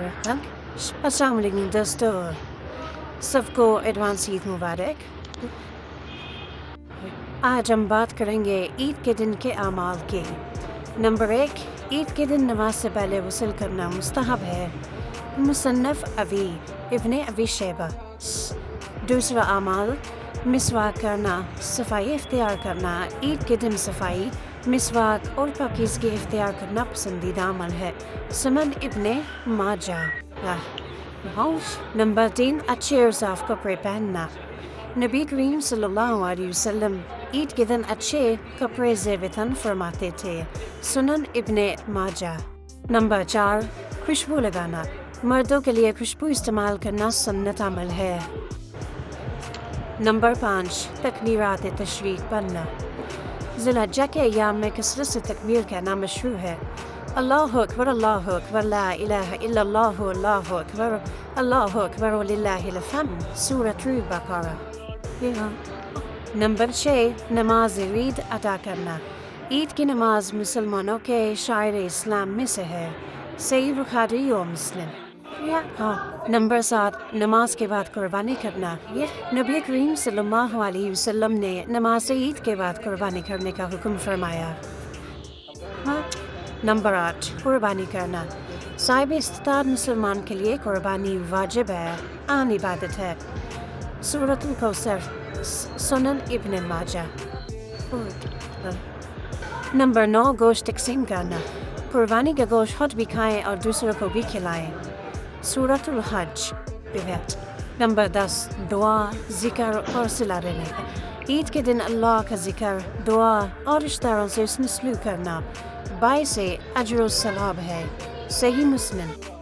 السلام علیکم دوستو، سب کو ایڈوانس عید مبارک۔ آج ہم بات کریں گے عید کے دن کے اعمال کی۔ نمبر 1، عید کے دن نماز سے پہلے غسل کرنا مستحب ہے۔ مصنف ابن ابی شیبہ۔ دوسرا اعمال، مسواک کرنا، صفائی اختیار کرنا۔ عید کے دن صفائی، مسواک اور پاکیزگی اختیار کرنا پسندیدہ عمل ہے۔ سنن ابن ماجہ۔ نمبر 3، اچھے اور صاف کپڑے پہننا۔ نبی کریم صلی اللہ علیہ وسلم عید کے دن اچھے کپڑے زیب تن فرماتے تھے۔ سنن ابن ماجہ۔ نمبر 4، خوشبو لگانا۔ مردوں کے لیے خوشبو استعمال کرنا سنت عمل ہے۔ نمبر 5، تکبیرات تشریق پڑھنا۔ ذی الحجہ کے ایام میں کثرت سے تکبیر کہنا مشروع ہے۔ اللہ اکبر، اللہ اکبر، لا الہ الا اللہ، اللہ اکبر وللہ الحمد۔ سورۃ البقرہ۔ نمبر 6، نماز عید ادا کرنا۔ عید کی نماز مسلمانوں کے شعائر اسلام میں سے ہے۔ صحیح بخاری و مسلم۔ نمبر 7، نماز کے بعد قربانی کرنا۔ نبی کریم صلی اللہ علیہ وسلم نے نماز عید کے بعد قربانی کرنے کا حکم فرمایا۔ نمبر 8، قربانی کرنا۔ صاحب استطاعت مسلمان کے لیے قربانی واجب ہے، عام عبادت ہے۔ سورۃ الکوثر۔ سنن ابن ماجہ۔ نمبر 9، گوشت تقسیم کرنا۔ قربانی کا گوشت خود بھی کھائیں اور دوسروں کو بھی کھلائیں۔ سورۃ الحج۔ نمبر 10، دعا، ذکر اور صلہ رحمی۔ عید کے دن اللہ کا ذکر، دعا اور رشتہ داروں سے حسن سلوک کرنا باعث اجر و ثواب ہے۔ صحیح مسلم۔